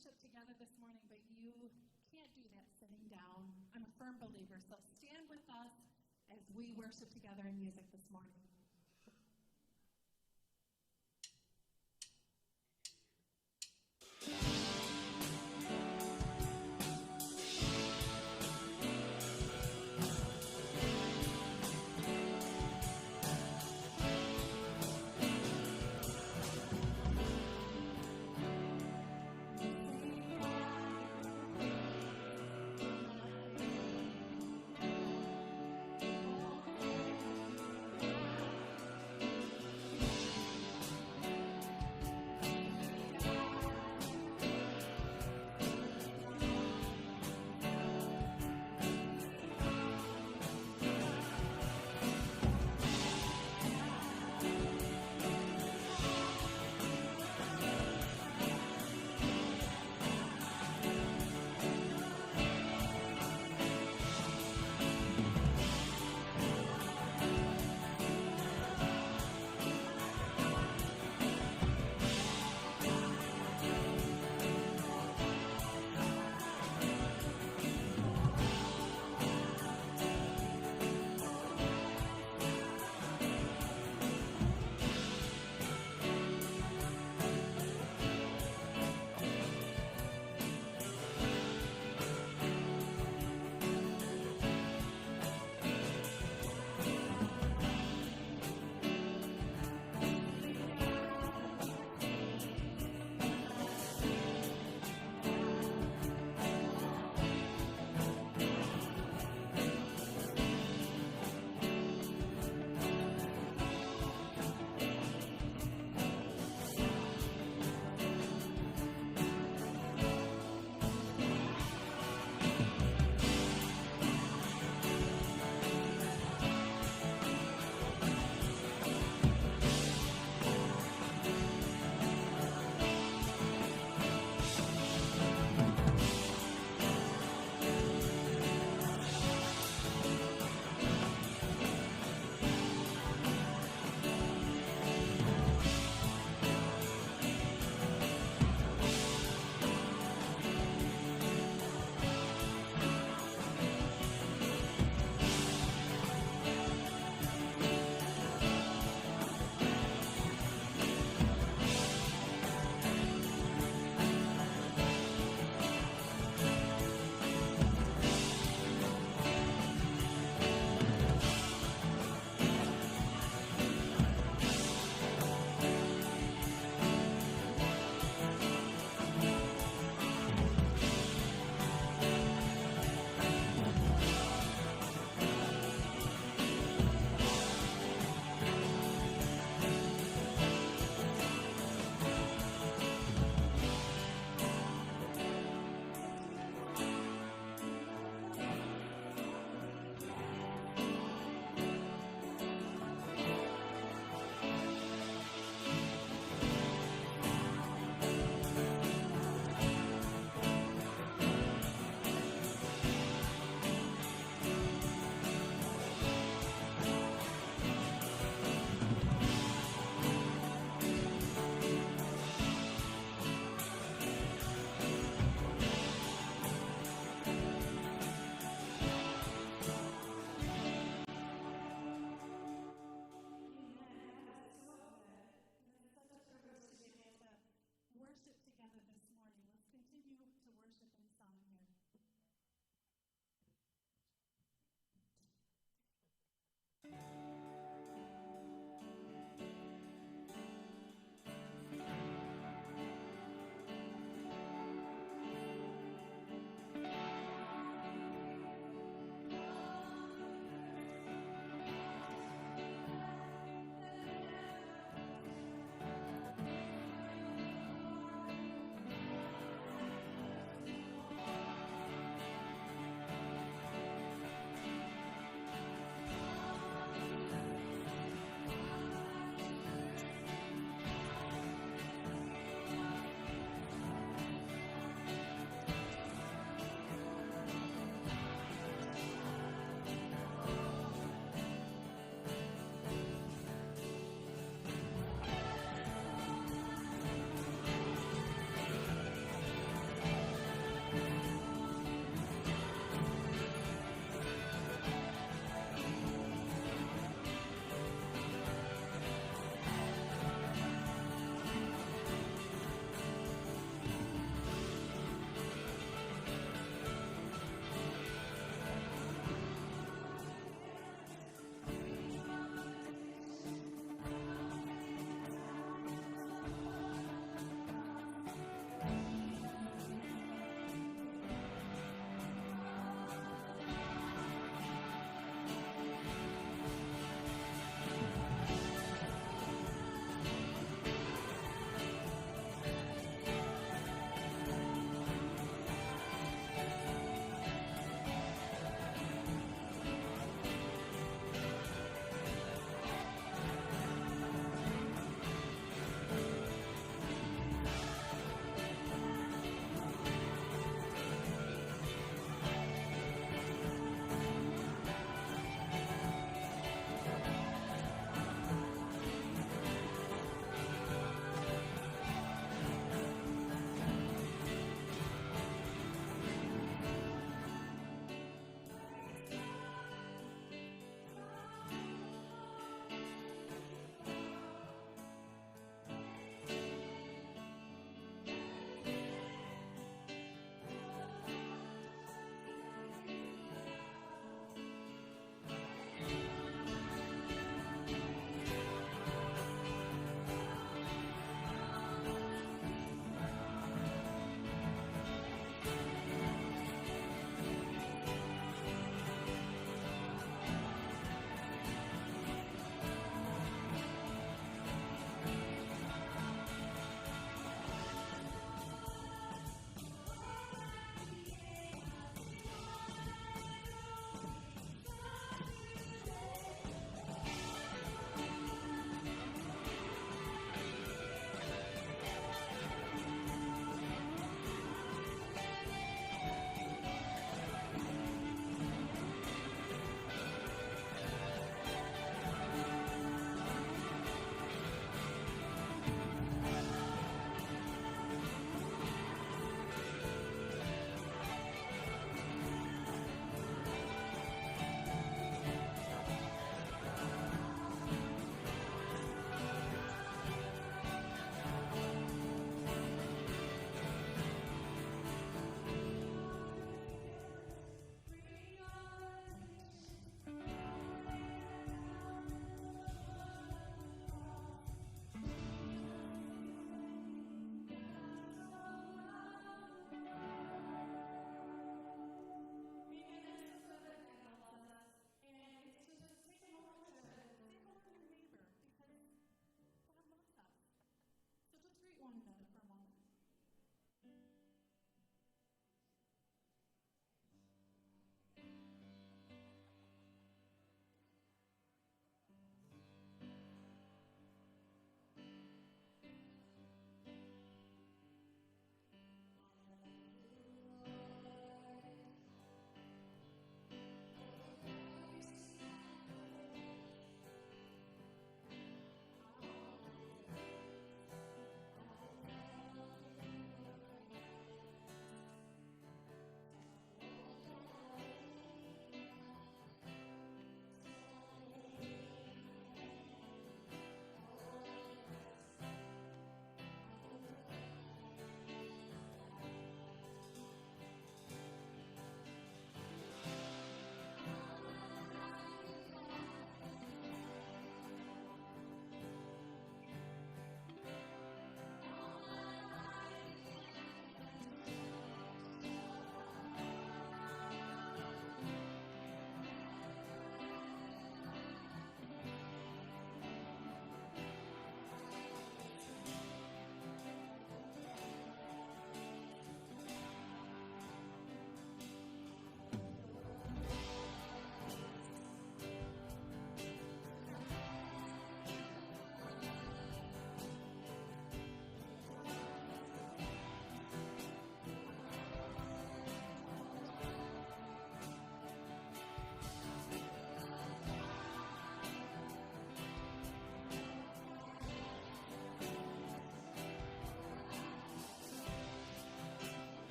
worship together this morning, but you can't do that sitting down. I'm a firm believer, so stand with us as we worship together in music this morning.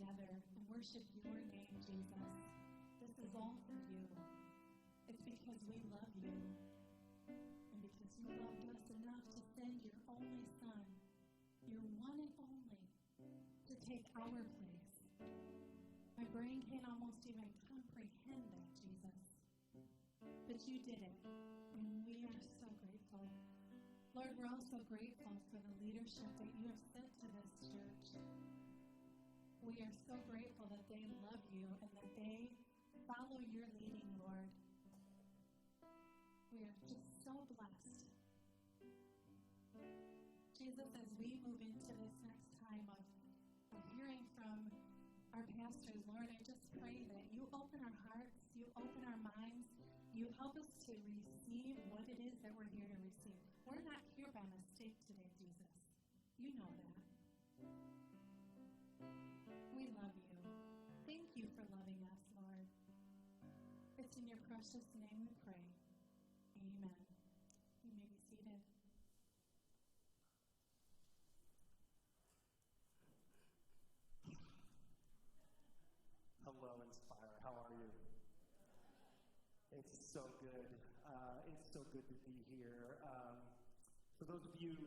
together and worship your name, Jesus. This is all for you. It's because we love you and because you loved us enough to send your only Son, your one and only, to take our place. My brain can't almost even comprehend that, Jesus. But you did it, and we are so grateful. Lord, we're also grateful for the leadership that you have sent to this church. We are so grateful that they love you and that they follow your leading, Lord. We are just so blessed. Jesus, as we move into this next time of hearing from our pastors, Lord, I just pray that you open our hearts, you open our minds, you help us to receive what it is that we're here to receive. We're not here by mistake today, Jesus. You know that. We love you. Thank you for loving us, Lord. It's in your precious name we pray. Amen. You may be seated. Hello, Inspire. How are you? It's so good. It's so good to be here. For those of you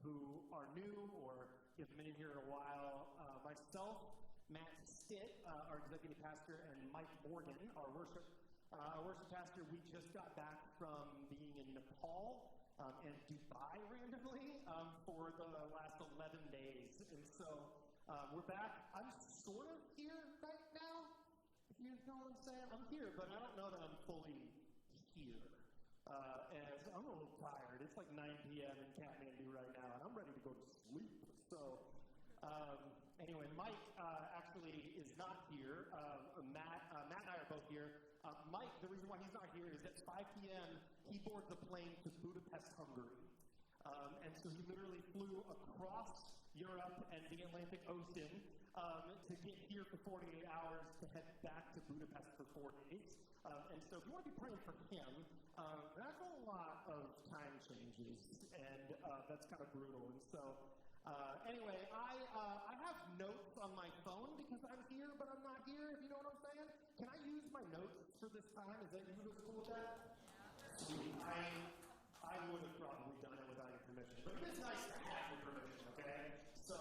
who are new or have been in here in a while, myself, Matt Stitt, our executive pastor, and Mike Morgan, our worship pastor, we just got back from being in Nepal and Dubai randomly for the last 11 days. And so we're back. I'm sort of here right now, if you know what I'm saying. I'm here, but I don't know that I'm fully here. As I'm a little tired. It's like 9 p.m. in Kathmandu right now, and I'm ready to go to sleep. So anyway, Mike actually is not here. Matt and I are both here. Mike, the reason why he's not here is at 5 p.m. he boarded the plane to Budapest, Hungary. And so he literally flew across Europe and the Atlantic Ocean to get here for 48 hours to head back to Budapest for 4 days. And so if you want to be praying for him, that's a lot of time changes, and that's kind of brutal. And so anyway, I have notes on my phone because I'm here, but I'm not here, if you know what I'm saying. Can I use my notes for this time? Is that you guys cool with that? Sweet. I would have probably done it without your permission, but it is nice to have your permission, okay? So,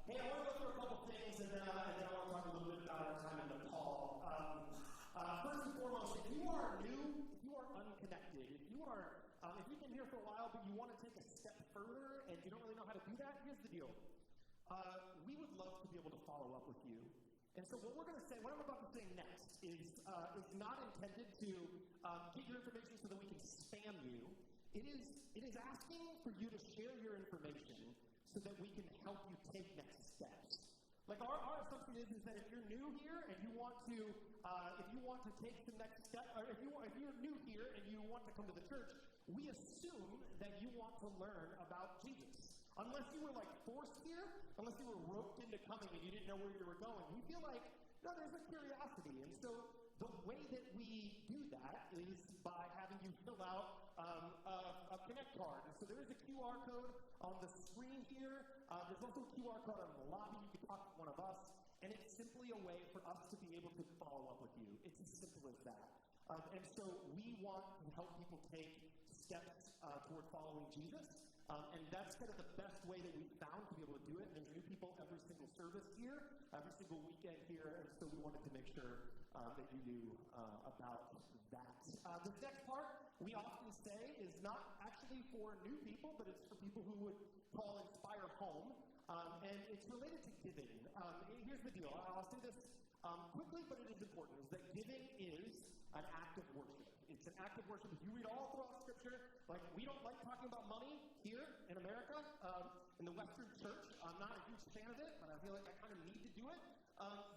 hey, I want to go through a couple things, and then I want to talk a little bit about our time in Nepal. First and foremost, if you are new, if you are unconnected, if you've been here for a while, but you want to take a step further, and you don't really know how to do that, here's the deal. We would love to be able to follow up with you. And so what we're going to say, what I'm about to say next, is not intended to get your information so that we can spam you. It is asking for you to share your information so that we can help you take next steps. Like our assumption is that if you're new here and you want to take the next step, or if you're new here and you want to come to the church, we assume that you want to learn about Jesus. Unless you were like forced here, unless you were roped into coming and you didn't know where you were going, we feel like, no, there's a curiosity. And so the way that we do that is by having you fill out a Connect card. And so there is a QR code on the screen here. There's also a QR code on the lobby. You can talk to one of us. And it's simply a way for us to be able to follow up with you. It's as simple as that. And so we want to help people take steps toward following Jesus. And that's kind of the best way that we've found to be able to do it. And there's new people every single service here, every single weekend here, and so we wanted to make sure that you knew about that. This next part, we often say, is not actually for new people, but it's for people who would call Inspire home, and it's related to giving. Here's the deal. I'll say this quickly, but it is important, is that giving is an act of worship. It's an act of worship. If you read all throughout Scripture, like, we don't like talking about money here in America, in the Western church. I'm not a huge fan of it, but I feel like I kind of need to do it.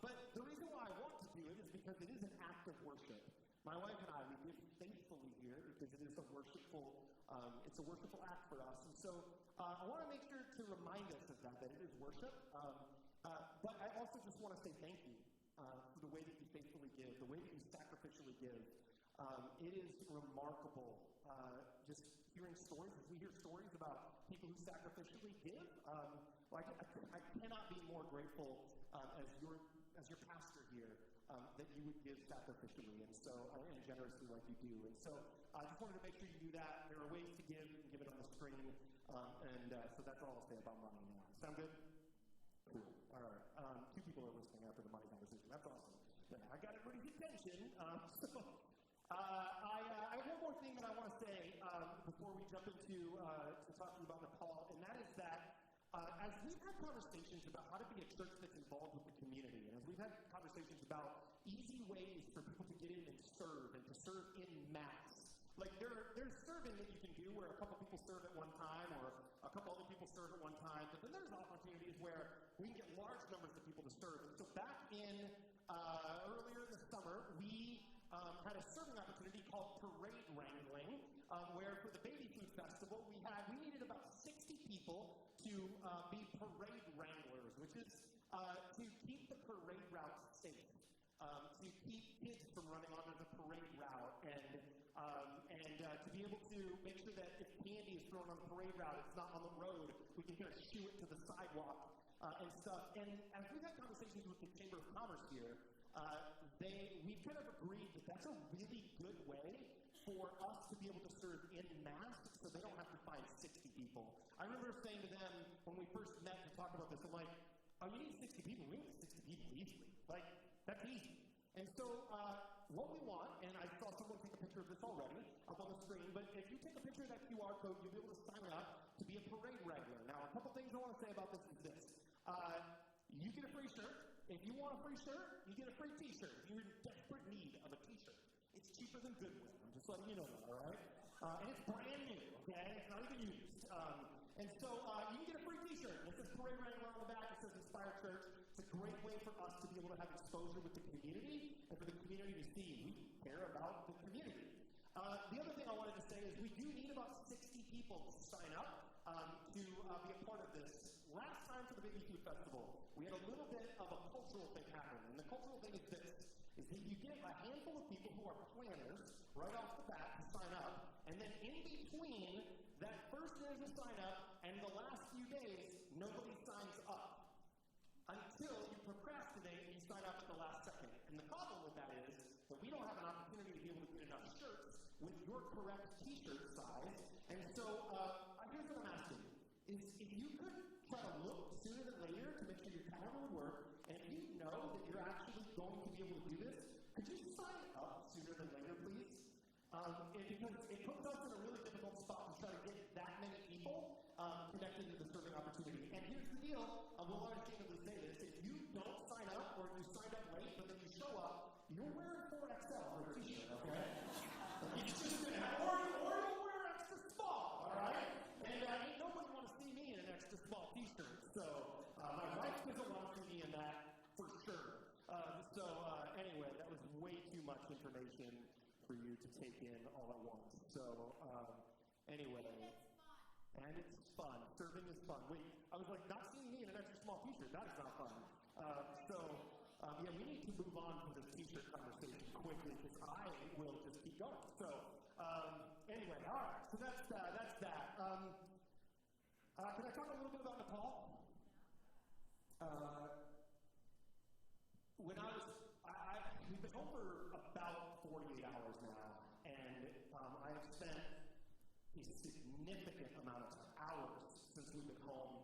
But the reason why I want to do it is because it is an act of worship. My wife and I, we give faithfully here because it is a worshipful act for us. And so I want to make sure to remind us of that it is worship. But I also just want to say thank you for the way that you faithfully give, the way that you sacrificially give. It is remarkable just hearing stories. As we hear stories about people who sacrificially give, I cannot be more grateful as your pastor here, that you would give sacrificially and generously like you do. And so I just wanted to make sure you do that. There are ways to give. You can give it on the screen. So that's all I'll say about money now. Sound good? Cool. All right. Two people are listening after the money conversation. That's awesome. Yeah, I got everybody's attention. I have one more thing that I want to say before we jump into talking about Nepal, and that is that as we've had conversations about how to be a church that's involved with the community, and as we've had conversations about easy ways for people to get in and to serve in mass, like there's serving that you can do where a couple people serve at one time or a couple other people serve at one time, but then there's opportunities where we can get large numbers of people to serve. And so back in earlier this summer, we had a serving opportunity called Parade Wrangling, where for the Baby Food Festival, we needed about 60 people to be parade wranglers, which is to keep the parade route safe, to keep kids from running onto the parade route, and to be able to make sure that if candy is thrown on the parade route, it's not on the road. We can kind of shoo it to the sidewalk and stuff. And as we've had conversations with the Chamber of Commerce here, we've kind of agreed that that's a really good way for us to be able to serve in mass so they don't have to find 60 people. I remember saying to them when we first met to talk about this, I'm like, oh, you need 60 people? We need 60 people easily. Like, that's easy. And so what we want, and I saw someone take a picture of this already up on the screen, but if you take a picture of that QR code, you'll be able to sign up to be a parade wrangler. Now, a couple things I want to say about this is this. You get a free shirt. If you want a free shirt, you get a free t-shirt. If you're in desperate need of a t-shirt, it's cheaper than Goodwill. I'm just letting you know that, all right? And it's brand new, okay? It's not even used. And so you can get a free t-shirt. It says Parade Wrangler on the back. It says Inspire Church. It's a great way for us to be able to have exposure with the community and for the community to see we care about the community. The other thing I wanted to say is we do need about 60 people to sign up to be a part of this. Last time for the Baby Food Festival, we had a little bit of a cultural thing happen. And the cultural thing is this, is that you get a handful of people who are planners right off the bat to sign up, and then in between that first day to sign up and the last few days, nobody signs up until you procrastinate and you sign up at the last second. And the problem with that is that we don't have an opportunity to be able to get enough shirts with your correct t-shirt size. And so here's what I'm asking, is if you could try to look sooner than later to make sure your calendar would work, and if you know that you're actually going to be able to do this, could you sign up sooner than later, please? Because it puts us in a really difficult spot to try to get that many people connected to the serving opportunity. And here's the deal, we'll unashamedly say this, if you don't sign up or you signed up late but then you show up, you're wearing 4XL for a t-shirt, okay? Or you'll wear extra small, all right? And ain't nobody want to see me in an extra small t-shirt. So my wife doesn't want to see me in that for sure. Anyway, that was way too much information for you to take in all at once. So anyway. And it's fun. Serving is fun. Wait, I was like, not seeing me in an extra small t-shirt, that is not fun. Yeah, we need to move on from this t-shirt conversation quickly because I will just keep going. So anyway, all right. So that's that. Can I talk a little bit about Nepal? We've been home for about 48 hours now, and I have spent a significant amount of hours since we've been home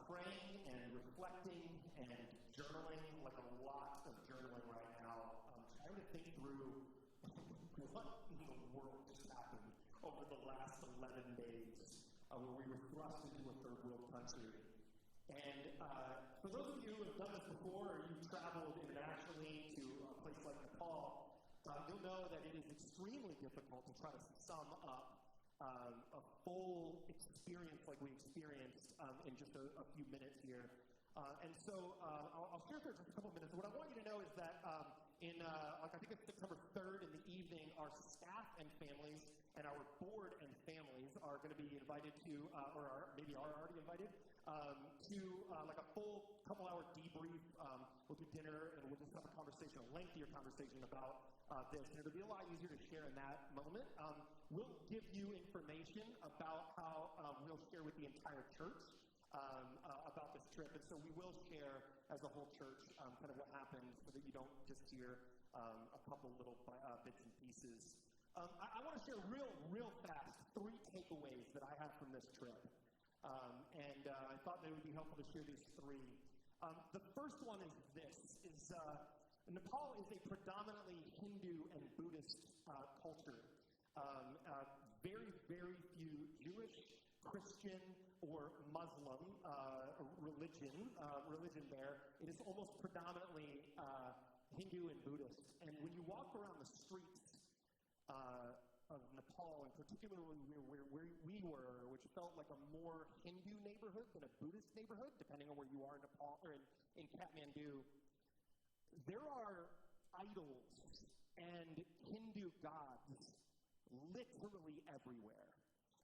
praying and reflecting and journaling, like a lot of journaling right now. I'm trying to think through what in the world just happened over the last 11 days where we were thrust into a third world country. And for those of you who have done this before, or you've traveled internationally to a place like Nepal, you'll know that it is extremely difficult to try to sum up a full experience like we experienced in just a few minutes here. And so I'll share for just a couple minutes. What I want you to know is that I think it's September 3rd in the evening, our staff and families and our board and families are going to be invited to, or maybe are already invited, to like a full couple-hour debrief. We'll do dinner, and we'll just have a conversation, a lengthier conversation about this. And it'll be a lot easier to share in that moment. We'll give you information about how we'll share with the entire church about this trip. And so we will share as a whole church kind of what happened so that you don't just hear a couple little bits and pieces. I want to share real fast 3 takeaways that I have from this trip. And I thought that it would be helpful to share these 3. The first one is this, Nepal is a predominantly Hindu and Buddhist culture. Very, very few Jewish, Christian, or Muslim religion there. It is almost predominantly Hindu and Buddhist. And when you walk around the streets of Nepal, and particularly where we were, which felt like a more Hindu neighborhood than a Buddhist neighborhood, depending on where you are in Nepal or in Kathmandu, there are idols and Hindu gods literally everywhere.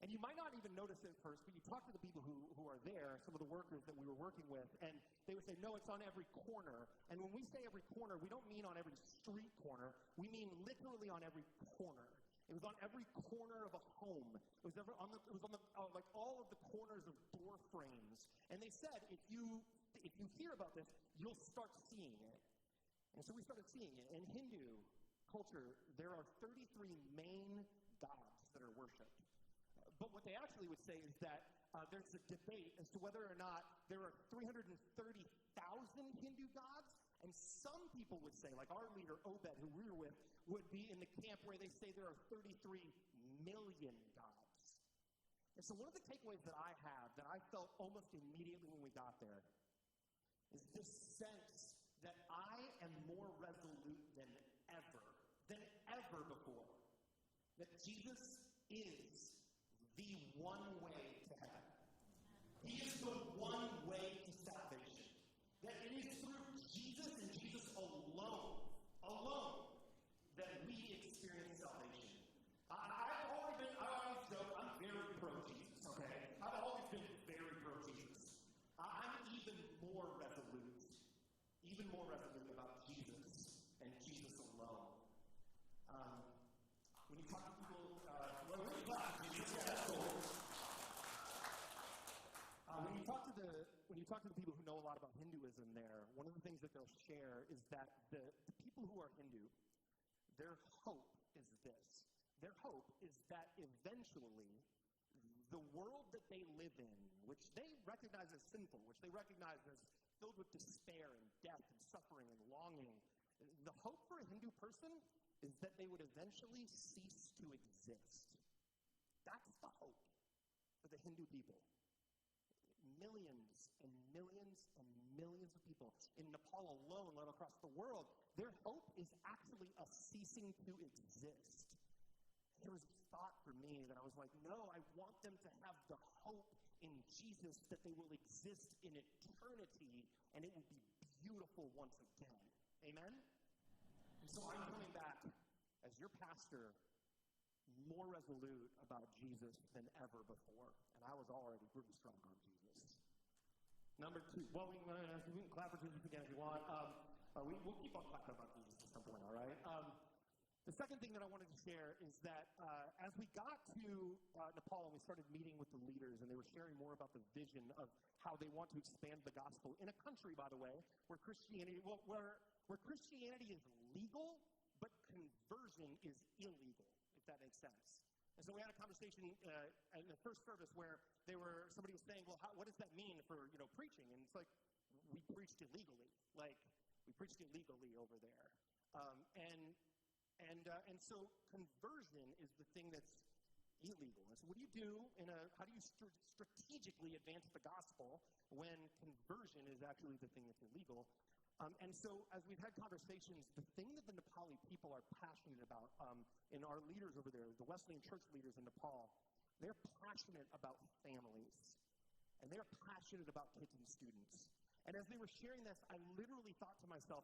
And you might not even notice it at first, but you talk to the people who are there, some of the workers that we were working with, and they would say, no, it's on every corner. And when we say every corner, we don't mean on every street corner. We mean literally on every corner. It was on every corner of a home. It was on like all of the corners of door frames. And they said, if you hear about this, you'll start seeing it. And so we started seeing it. In Hindu culture, there are 33 main gods that are worshipped. But what they actually would say is that there's a debate as to whether or not there are 330,000 Hindu gods. And some people would say, like our leader, Obed, who we were with, would be in the camp where they say there are 33 million gods. And so one of the takeaways that I have, that I felt almost immediately when we got there, is this sense that I am more resolute than ever before, that Jesus is the one way to heaven. He is the one way to salvation. That it is through Jesus and Jesus alone, that we experience salvation. I always joke, I'm very pro-Jesus, okay? I've always been very pro-Jesus. I'm even more resolute about Jesus and Jesus alone. When you talk to people, when you talk to the people who know a lot about Hinduism there, one of the things that they'll share is that the people who are Hindu, their hope is this. Their hope is that eventually the world that they live in, which they recognize as sinful, which they recognize as filled with despair and death and suffering and longing, the hope for a Hindu person is that they would eventually cease to exist. That's the hope for the Hindu people. Millions and millions and millions of people in Nepal alone, let across the world, their hope is actually a ceasing to exist. There was a thought for me that I was like, no, I want them to have the hope in Jesus that they will exist in eternity and it will be beautiful once again. Amen? And so I'm coming back as your pastor, more resolute about Jesus than ever before. And I was already pretty strong on Jesus. Number 2. Well, we can clap for Jesus again if you want. We'll keep on clapping about Jesus at some point, all right? The second thing that I wanted to share is that as we got to Nepal and we started meeting with the leaders, and they were sharing more about the vision of how they want to expand the gospel in a country, by the way, where Christianity is legal, but conversion is illegal, if that makes sense. And so we had a conversation in the first service where somebody was saying, well, what does that mean for preaching? And it's like, we preached illegally. Like, we preached illegally over there. And so conversion is the thing that's illegal. And so what do you do how do you strategically advance the gospel when conversion is actually the thing that's illegal? And so as we've had conversations, the thing that the Nepali people are passionate about, and our leaders over there, the Wesleyan church leaders in Nepal, they're passionate about families. And they're passionate about kids and students. And as they were sharing this, I literally thought to myself,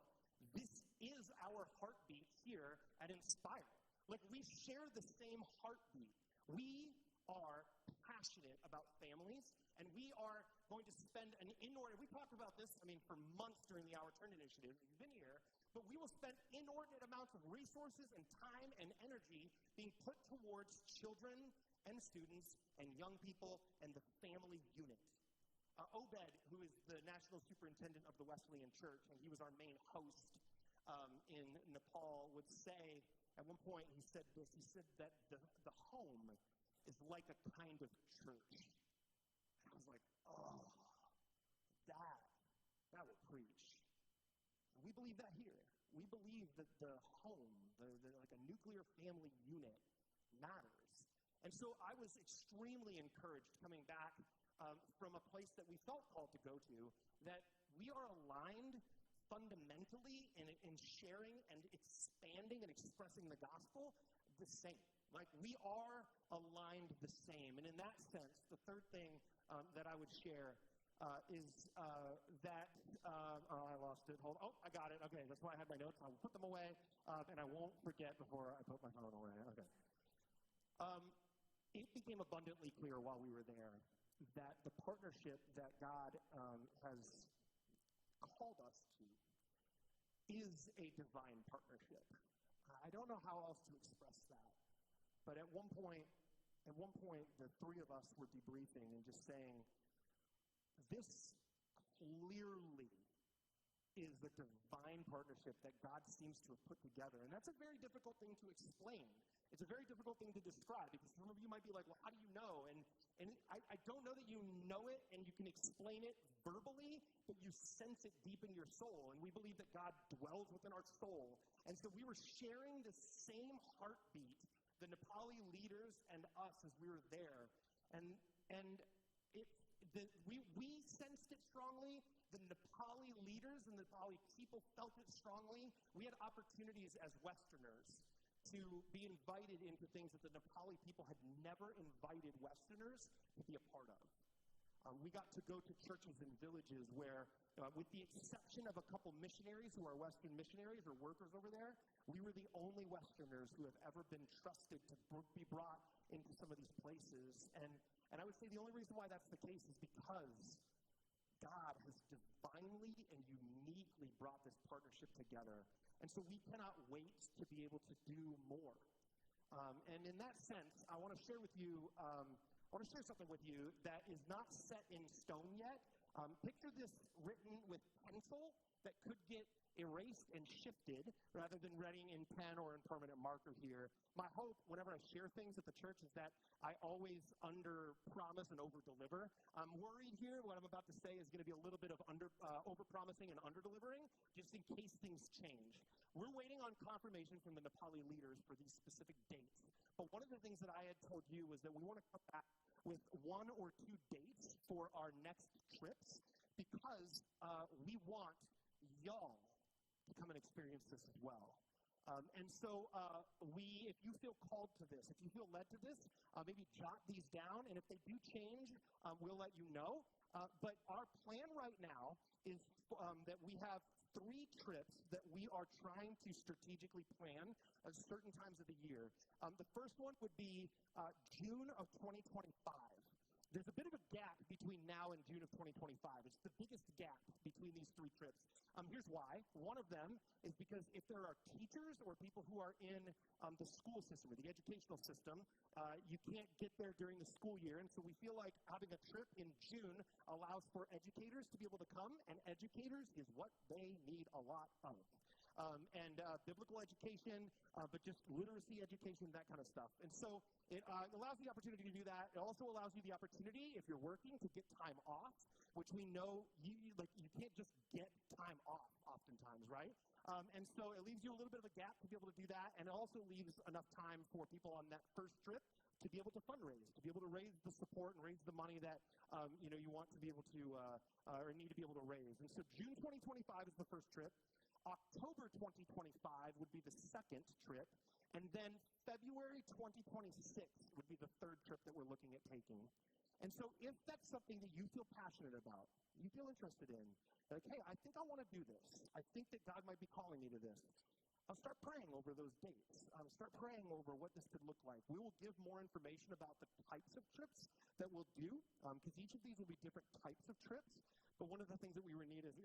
this is our heartbeat here at Inspire. Like, we share the same heartbeat. We are passionate about families, and we are going to spend an inordinate, we talked about this, for months during the Our Turn initiative, if you've been here, but we will spend inordinate amounts of resources and time and energy being put towards children and students and young people and the family unit. Obed, who is the national superintendent of the Wesleyan Church, and he was our main host in Nepal, would say, at one point he said this, he said that the home is like a kind of church. I was like, oh, that will preach. And we believe that here. We believe that the home, like a nuclear family unit, matters. And so I was extremely encouraged coming back from a place that we felt called to go to, that we are aligned fundamentally in sharing and expanding and expressing the gospel the same. Like, we are aligned the same. And in that sense, the third thing that I would share is that, I lost it. I got it. Okay, that's why I had my notes. I will put them away, and I won't forget before I put my phone away. Okay. It became abundantly clear while we were there that the partnership that God has called us to is a divine partnership. I don't know how else to express that, but at one point, the three of us were debriefing and just saying, this clearly is the divine partnership that God seems to have put together. And that's a very difficult thing to explain. It's a very difficult thing to describe, because some of you might be like, well, how do you know? And I don't know that you know it and you can explain it verbally, but you sense it deep in your soul. And we believe that God dwells within our soul. And so we were sharing the same heartbeat, the Nepali leaders and us, as we were there. And we sensed it strongly. The Nepali leaders and the Nepali people felt it strongly. We had opportunities as Westerners to be invited into things that the Nepali people had never invited Westerners to be a part of. We got to go to churches and villages where, with the exception of a couple missionaries who are Western missionaries or workers over there, we were the only Westerners who have ever been trusted to be brought into some of these places. And I would say the only reason why that's the case is because God has divinely and uniquely brought this partnership together. And so we cannot wait to be able to do more. And in that sense, I want to share something with you that is not set in stone yet. Picture this written with pencil that could get erased and shifted rather than writing in pen or in permanent marker here. My hope whenever I share things at the church is that I always under-promise and over-deliver. I'm worried here what I'm about to say is going to be a little bit of over-promising and under-delivering, just in case things change. We're waiting on confirmation from the Nepali leaders for these specific dates. But one of the things that I had told you was that we want to come back with 1 or 2 dates for our next trips, because we want y'all to come and experience this as well. And so if you feel called to this, if you feel led to this, maybe jot these down, and if they do change, we'll let you know. But our plan right now is that we have 3 trips that we are trying to strategically plan at certain times of the year. The first one would be June of 2025. There's a bit of a gap between now and June of 2025. It's the biggest gap between these 3 trips. Here's why. One of them is because if there are teachers or people who are in the school system or the educational system, you can't get there during the school year. And so we feel like having a trip in June allows for educators to be able to come, and educators is what they need a lot of. Biblical education, but just literacy education, that kind of stuff. And so it allows the opportunity to do that. It also allows you the opportunity, if you're working, to get time off, which we know you can't just get time off oftentimes, right? And so it leaves you a little bit of a gap to be able to do that, and it also leaves enough time for people on that first trip to be able to fundraise, to be able to raise the support and raise the money that you want to be able to or need to be able to raise. And so June 2025 is the first trip. October 2025 would be the second trip, and then February 2026 would be the third trip that we're looking at taking. And so if that's something that you feel passionate about, you feel interested in, like, hey, I think I want to do this. I think that God might be calling me to this. I'll start praying over those dates. Start praying over what this could look like. We will give more information about the types of trips that we'll do, because each of these will be different types of trips. But one of the things that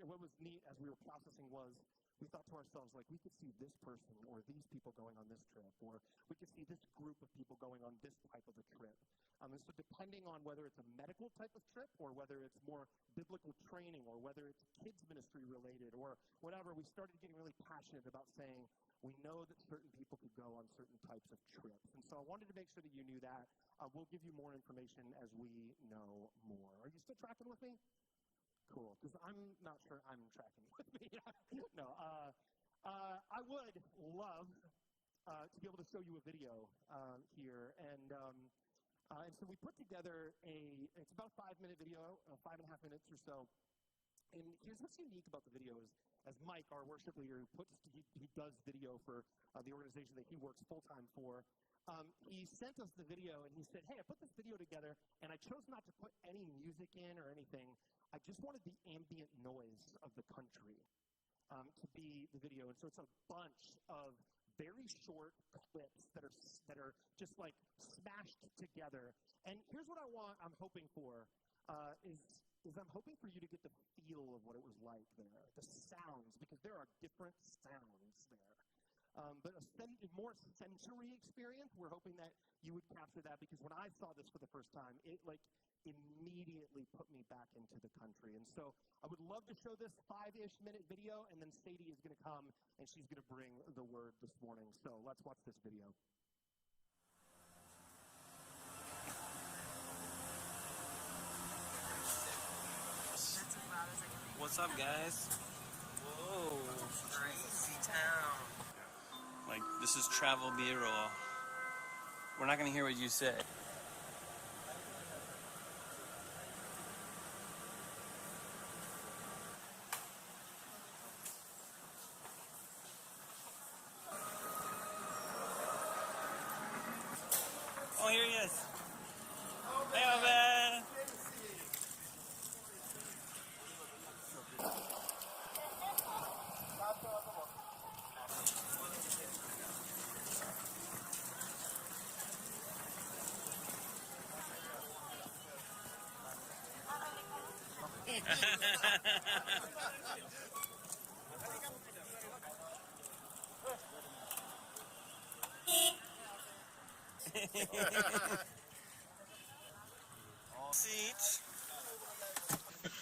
what was neat as we were processing was, we thought to ourselves, like, we could see this person or these people going on this trip, or we could see this group of people going on this type of a trip. And so depending on whether it's a medical type of trip or whether it's more biblical training or whether it's kids ministry related or whatever, we started getting really passionate about saying we know that certain people could go on certain types of trips. And so I wanted to make sure that you knew that. We'll give you more information as we know more. Are you still tracking with me? Cool, because I'm not sure I'm tracking with me. No, I would love to be able to show you a video here. And so we put together it's about a 5-minute video, 5.5 minutes or so. And here's what's unique about the video is, as Mike, our worship leader, he does video for the organization that he works full-time for, he sent us the video and he said, hey, I put this video together and I chose not to put any music in or anything. I just wanted the ambient noise of the country to be the video. And so it's a bunch of very short clips that are just like smashed together. And here's what I'm hoping for is I'm hoping for you to get the feel of what it was like there, the sounds, because there are different sounds there. But a more sensory experience, we're hoping that you would capture that, because when I saw this for the first time, it like immediately put me back into the country. And so I would love to show this 5-ish minute video, and then Sadie is going to come and she's going to bring the word this morning. So let's watch this video. What's up, guys? Whoa. Crazy town. Like, this is travel B-roll. We're not gonna hear what you say. Oh, here he is. Hey, man. Seat.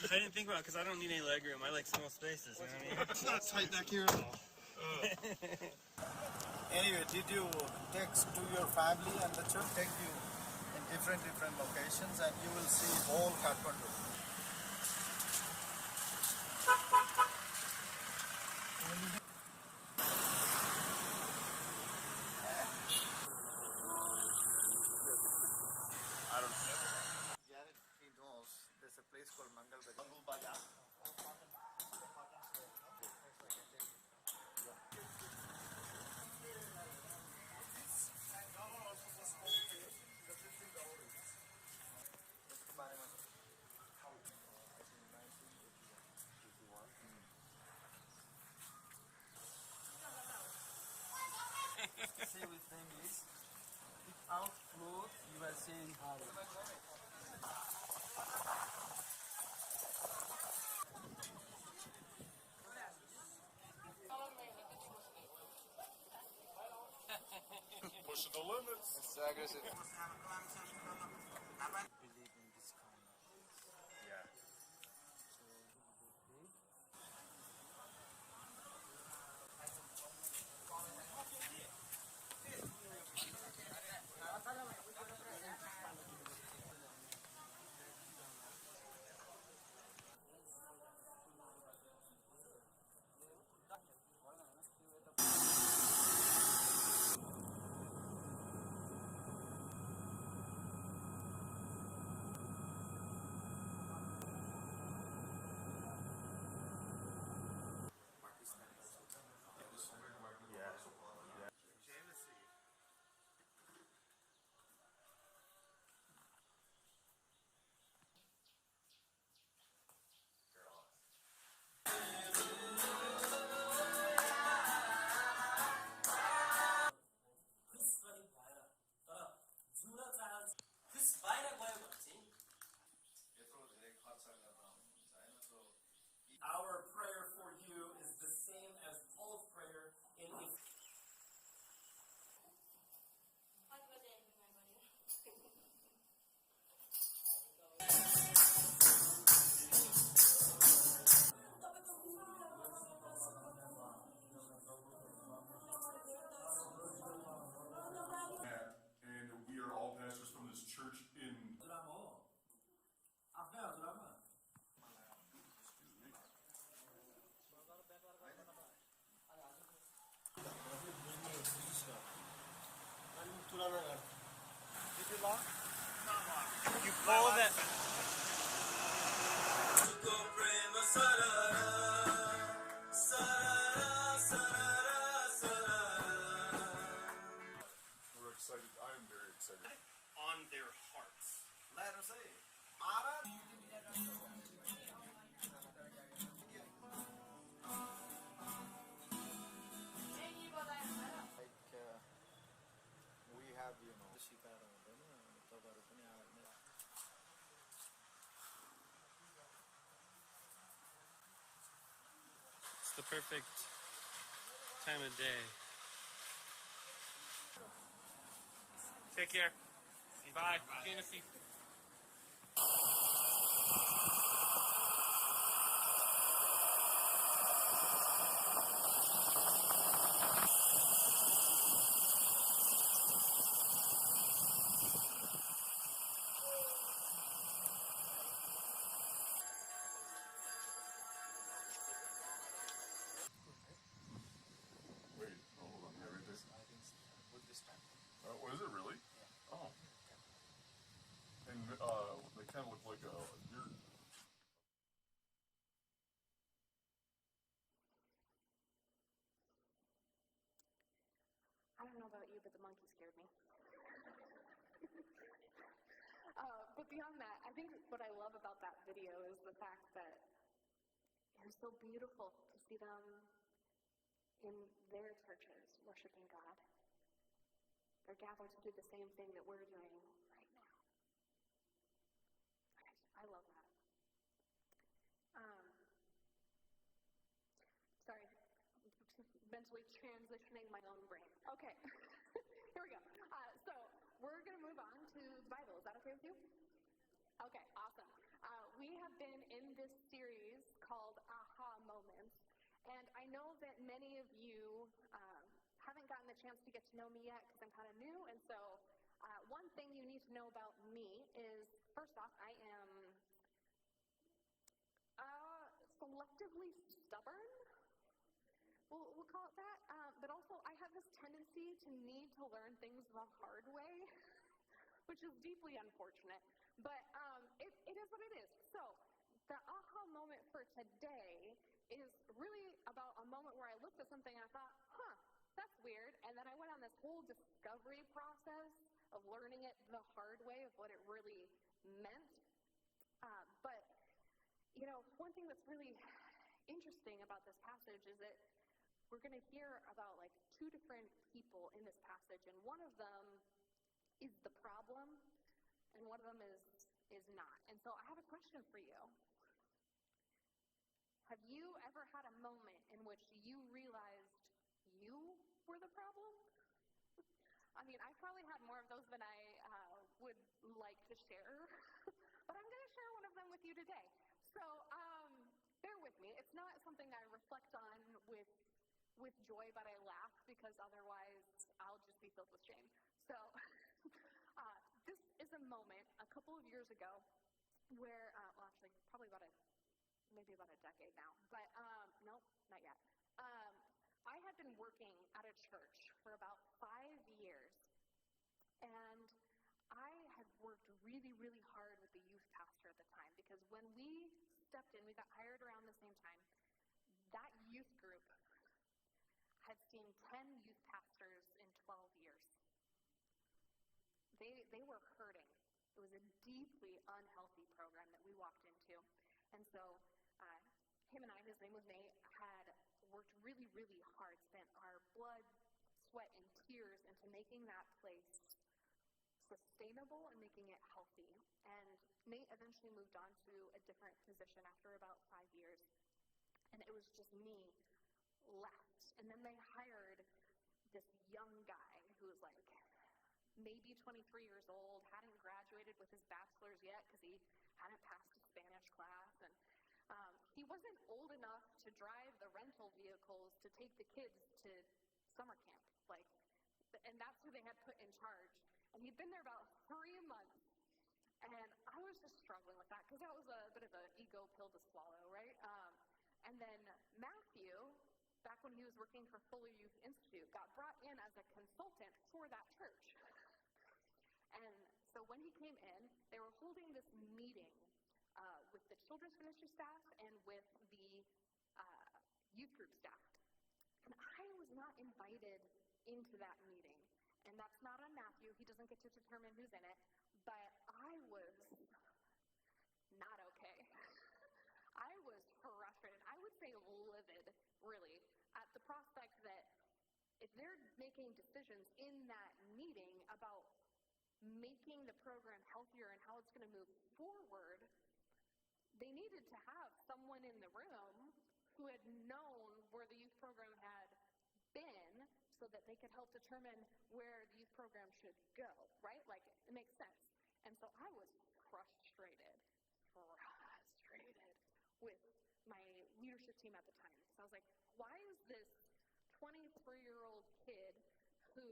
I didn't think about it because I don't need any leg room. I like small spaces. You know what I mean? It's not tight back here at all. Anyway, did you text to your family and the church take you in different locations and you will see whole Kathmandu. I don't know. Jared, he knows there's a place called Mangal Bazaar. Say with them is, without clothes, you are saying Hari. Pushing the limits. It's aggressive. Believe in this kind of things. Yeah. Our prayer for you is the same as Paul's prayer in locked? Not locked. You pull that. We're excited. I am very excited. On their hearts. Let us say. We have, It's the perfect time of day. Take care. Bye. See you in a few. Wait, hold on. Yeah, read this. Oh, is it really? Oh. And they kind of look like a deer. I don't know about you, but the monkey scared me. But beyond that, I think what I love about that video is the fact that it was so beautiful to see them in their churches worshiping God. They're gathered to do the same thing that we're doing right now. I love that. Sorry, mentally transitioning my own brain. Okay, here we go. So we're going to move on to the Bible. Is that okay with you? Okay, awesome. We have been in this series called Aha Moments, and I know that many of you haven't gotten the chance to get to know me yet because I'm kind of new, and so one thing you need to know about me is, first off, I am selectively stubborn. We'll call it that. But also, I have this tendency to need to learn things the hard way, which is deeply unfortunate. But it is what it is. So the aha moment for today is really about a moment where I looked at something and I thought, that's weird. And then I went on this whole discovery process of learning it the hard way of what it really meant. But, one thing that's really interesting about this passage is that we're going to hear about like two different people in this passage, and one of them is the problem, and one of them is not. And so I have a question for you. Have you ever had a moment in which you realized you were the problem? I mean, I've probably had more of those than I would like to share, but I'm going to share one of them with you today. So bear with me. It's not something I reflect on with joy, but I laugh because otherwise I'll just be filled with shame. So this is a moment a couple of years ago where, actually probably maybe about a decade now, but nope, not yet. I had been working at a church for about 5 years, and I had worked really, really hard with the youth pastor at the time, because when we stepped in, we got hired around the same time, that youth group had seen 10 youth pastors in 12 years. They were hurting. It was a deeply unhealthy program that we walked into. And so him and I, his name was Nate, had worked really, really hard, spent our blood, sweat, and tears into making that place sustainable and making it healthy. And Nate eventually moved on to a different position after about 5 years. And it was just me left. And then they hired this young guy who was like maybe 23 years old, hadn't graduated with his bachelor's yet because he hadn't passed a Spanish class. And he wasn't old enough to drive the rental vehicles to take the kids to summer camp. And that's who they had put in charge. And he'd been there about 3 months. And I was just struggling with that because that was a bit of an ego pill to swallow, right? And then Matthew, back when he was working for Fuller Youth Institute, got brought in as a consultant for that church. And so when he came in, they were holding this meeting with the children's ministry staff and with the youth group staff. And I was not invited into that meeting. And that's not on Matthew. He doesn't get to determine who's in it. But I was not okay. I was frustrated. I would say livid, really, at the prospect that if they're making decisions in that meeting about making the program healthier and how it's going to move forward, they needed to have someone in the room who had known where the youth program had been so that they could help determine where the youth program should go, right? Like, it makes sense. And so I was frustrated with my leadership team at the time. So I was like, why is this 23-year-old kid who,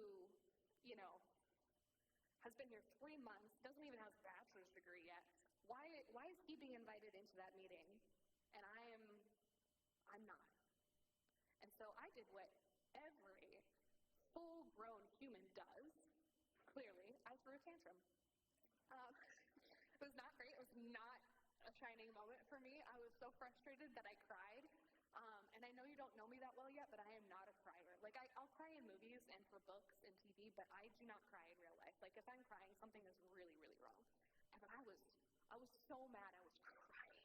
has been here 3 months, doesn't even have a bachelor's degree yet, why is he being invited into that meeting? And I'm not. And so I did what every full-grown human does, clearly. I threw a tantrum. It was not great. It was not a shining moment for me. I was so frustrated that I cried. And I know you don't know me that well yet, but I am not a crier. Like, I'll cry in movies and for books and TV, but I do not cry in real life. Like, if I'm crying, something is really, really wrong. But I was so mad. I was crying.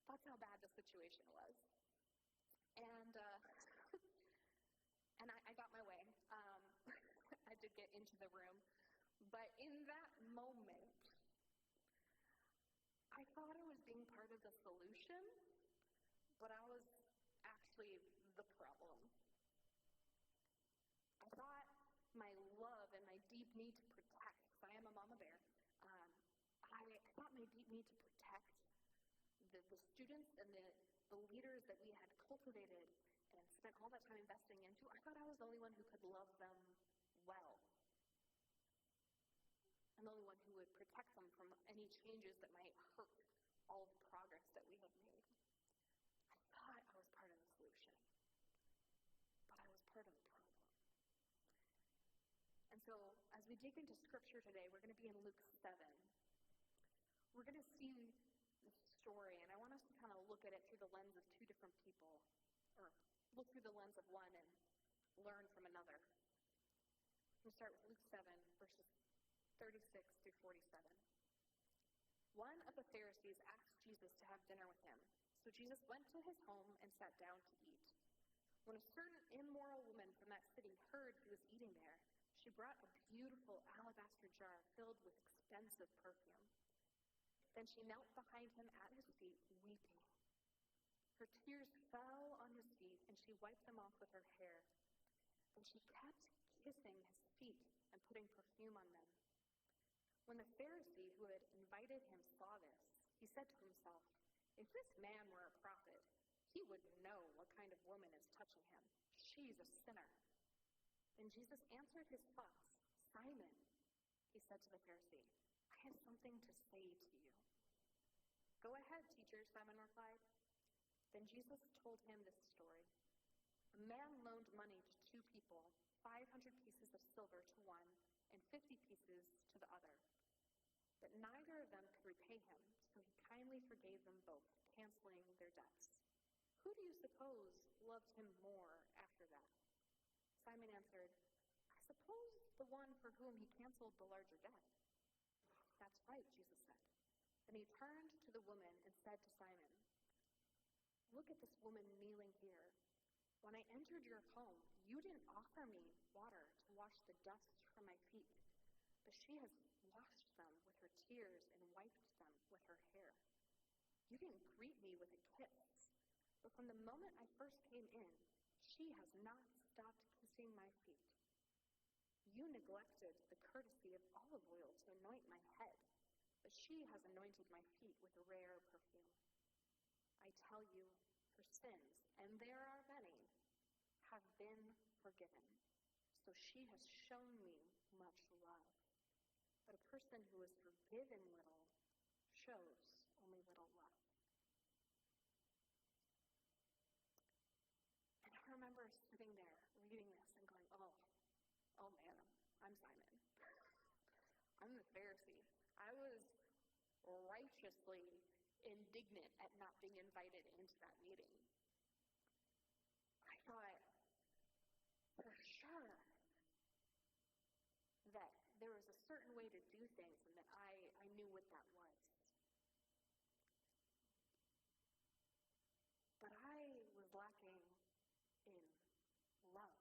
That's how bad the situation was. And I got my way. I did get into the room. But in that moment, I thought I was being part of the solution, but I was actually the problem. I thought my love and my deep need to protect, because I am a mama bear, I thought my deep need to protect the students and the leaders that we had cultivated and spent all that time investing into, I thought I was the only one who could love them well. I'm the only one who would protect them from any changes that might hurt all of the progress that we had made. I thought I was part of the solution, but I was part of the problem. And so, as we dig into Scripture today, we're going to be in Luke 7. We're going to see the story, and I want us to kind of look at it through the lens of two different people, or look through the lens of one and learn from another. We'll start with Luke 7, verses 36 through 47. One of the Pharisees asked Jesus to have dinner with him. So Jesus went to his home and sat down to eat. When a certain immoral woman from that city heard he was eating there, she brought a beautiful alabaster jar filled with expensive perfume. Then she knelt behind him at his feet, weeping. Her tears fell on his feet, and she wiped them off with her hair. Then she kept kissing his feet and putting perfume on them. When the Pharisee who had invited him saw this, he said to himself, "If this man were a prophet, he would know what kind of woman is touching him. She's a sinner." Then Jesus answered his thoughts. "Simon," he said to the Pharisee, "I have something to say to you." "Go ahead, teacher," Simon replied. Then Jesus told him this story. A man loaned money to two people, 500 pieces of silver to one and 50 pieces to the other. But neither of them could repay him, so he kindly forgave them both, canceling their debts. "Who do you suppose loved him more after that?" Simon answered, "I suppose the one for whom he canceled the larger debt." "That's right," Jesus said. Then he turned to the woman and said to Simon, "Look at this woman kneeling here. When I entered your home, you didn't offer me water to wash the dust from my feet, but she has washed them with her tears and wiped them with her hair. You didn't greet me with a kiss, but from the moment I first came in, she has not stopped kissing my feet. You neglected the courtesy of olive oil to anoint my head, but she has anointed my feet with rare perfume. I tell you, her sins, and there are many, have been forgiven. So she has shown me much love. But a person who is forgiven little shows only little love." And I remember sitting there reading this and going, oh man, I'm Simon. I'm the Pharisee. was righteously indignant at not being invited into that meeting. I thought, for sure, that there was a certain way to do things and that I knew what that was. But I was lacking in love.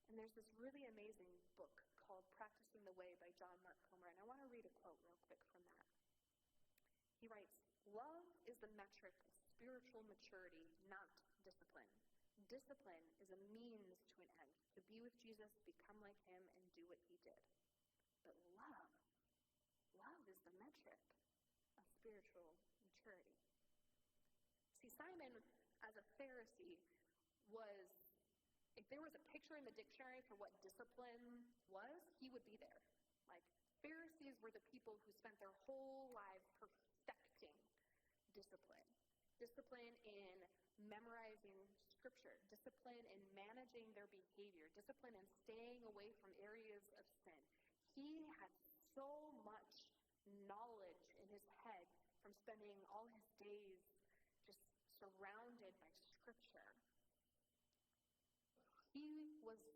And there's this really amazing book called Practicing the Way by John Mark Comer, and I want to read a quote real quick from that. He writes, "Love is the metric of spiritual maturity, not discipline. Discipline is a means to an end, to be with Jesus, become like him, and do what he did. But love is the metric of spiritual maturity." See, Simon, as a Pharisee, was, if there was a picture in the dictionary for what discipline was, he would be there. Like, Pharisees were the people who spent their whole lives perfecting discipline. Discipline in memorizing scripture, discipline in managing their behavior, discipline in staying away from areas of sin. He had so much knowledge in his head from spending all his days just surrounded by scripture. He was the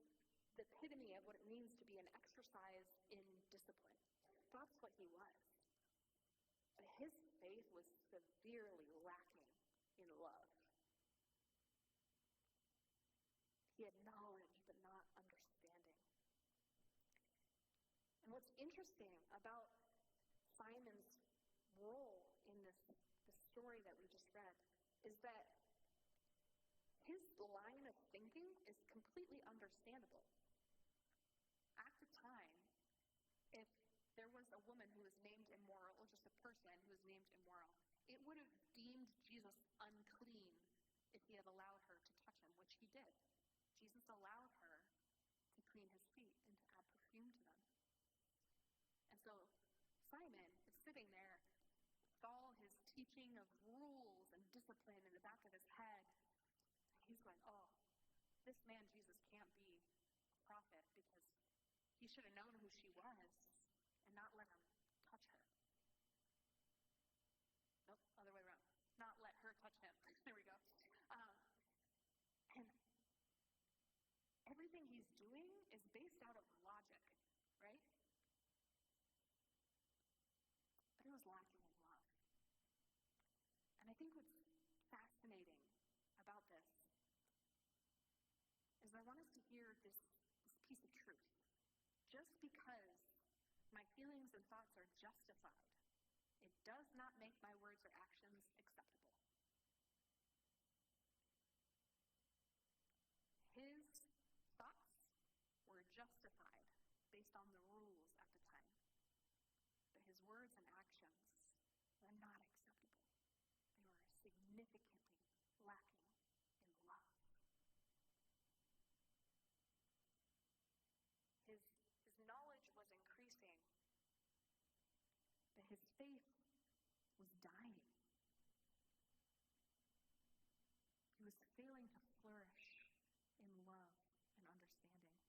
epitome of what it means to be an exercise in discipline. That's what he was. But his faith was severely lacking in love. He had knowledge, but not understanding. And what's interesting about Simon's role in this story that we just read is that his line of thinking is completely understandable. At the time, if there was a woman who was named immoral, or just a person who was named immoral, it would have deemed Jesus unclean if he had allowed her to touch him, which he did. Jesus allowed her to clean his feet and to add perfume to them. And so Simon is sitting there with all his teaching of rules and discipline in the back of his head. And he's going, oh, this man Jesus can't be a prophet because he should have known who she was and not let him touch her. Nope, other way around. Not let her touch him. There we go. And everything he's doing is based out of logic, right? But it was lacking in love. And I think what's fascinating about this is I want us to hear this piece of truth. Just because my feelings and thoughts are justified, it does not make my words or actions acceptable. His thoughts were justified based on the rules at the time, but his words and actions were not acceptable. They were significantly lacking in love. His knowledge was increasing, but his faith was dying. He was failing to flourish in love and understanding.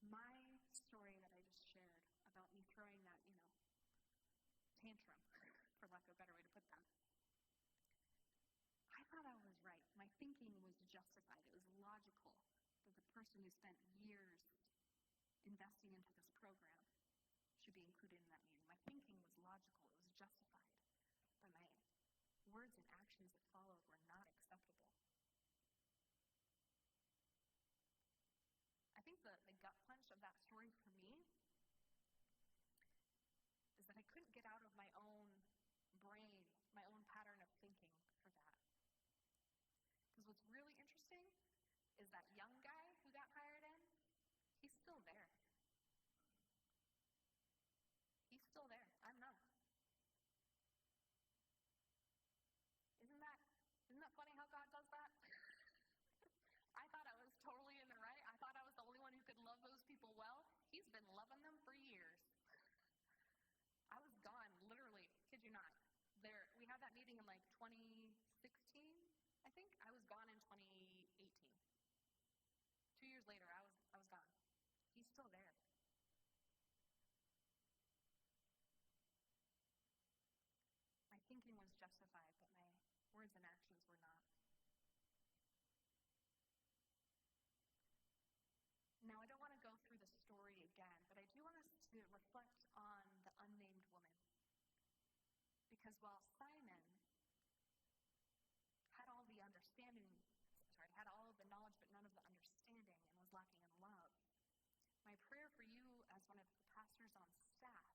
My story that I just shared about me throwing that, tantrum, for lack of a better way to put that, I thought I was right. My thinking was justified. It was logical that the person who spent years investing into this program should be included in that meeting. My thinking was logical. It was justified. But my words and actions that followed were not acceptable. I think the gut punch of that story for me is that I couldn't get out of my own brain, my own pattern of thinking for that. Because what's really interesting is that young guy who got hired in, he's still there. He's still there. I'm not. Isn't that funny how God does that? I thought I was totally in the right. I thought I was the only one who could love those people well. He's been loving them for years. I was gone, literally, kid you not. We had that meeting in 2016, I think. I was gone in 2018. 2 years later, I was gone. while Simon had all the understanding, had all of the knowledge but none of the understanding and was lacking in love. My prayer for you as one of the pastors on staff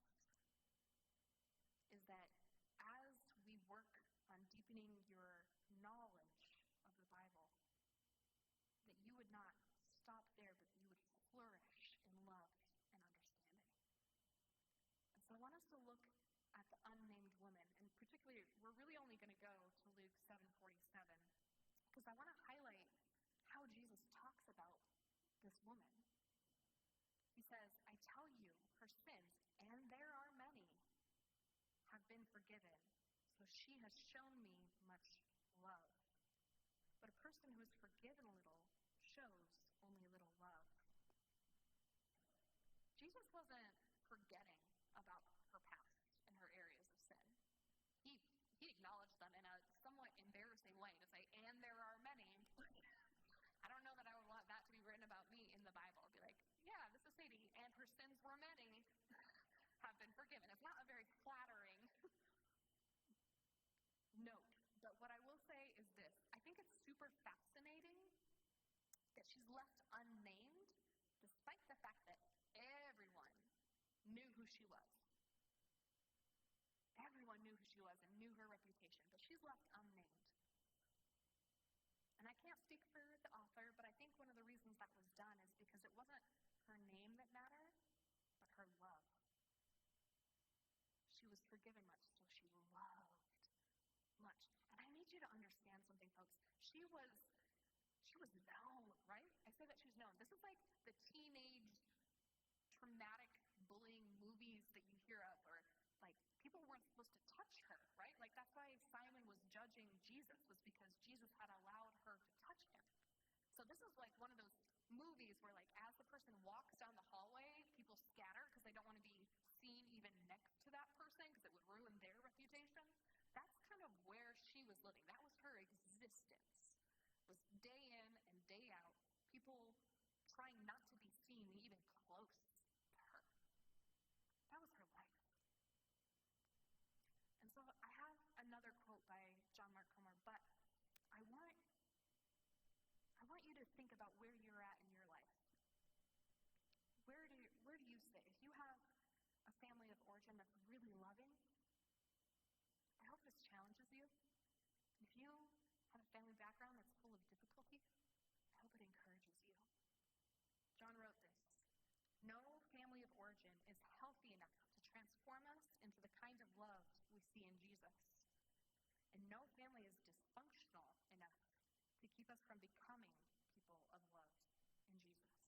is that as we work on deepening your knowledge of the Bible, that you would not stop there, but you would flourish in love and understanding. And so I want us to look at the unnamed woman, and particularly, we're really only going to go to Luke 7:47, because I want to highlight how Jesus talks about this woman. He says, I tell you, her sins, and there are many, have been forgiven, so she has shown me much love. But a person who is forgiven a little shows only a little love. Jesus wasn't forgetting about her past and her areas of sin. He acknowledged them in a somewhat embarrassing way to say, and there are many. I don't know that I would want that to be written about me in the Bible. I'd be like, yeah, this is Sadie, and her sins were many, have been forgiven. It's not a very flattering note. But what I will say is this. I think it's super fascinating that she's left unnamed, despite the fact that everyone knew who she was. Everyone knew who she was and knew her reputation, but she's left unnamed. And I can't speak for the author, but I think one of the reasons that was done is because it wasn't her name that mattered, but her love. She was forgiven much, so she loved much. And I need you to understand something, folks. She was known, right? I say that she was known. This is like the teenage traumatic bullying movies that you hear of, or like people weren't supposed to touch her, right? Like that's why Simon was judging Jesus, was because Jesus had allowed her to touch him. So this is like one of those movies where like as the person walks down the hallway, people scatter because they don't want to be seen even next to that person because it would ruin their reputation. That's kind of where she was living. That was her existence, was day in and day out, people trying not to be seen even close to her. That was her life. And so I have another quote by John Mark Comer, but I want you to think about where you're at in your life. Where do you sit? If you have a family of origin that's really loving, I hope this challenges you. And if you have a family background that's full of difficulty, I hope it encourages you. John wrote this: no family of origin is healthy enough to transform us into the kind of love we see in Jesus. And no family is dysfunctional enough to keep us from becoming people of love in Jesus.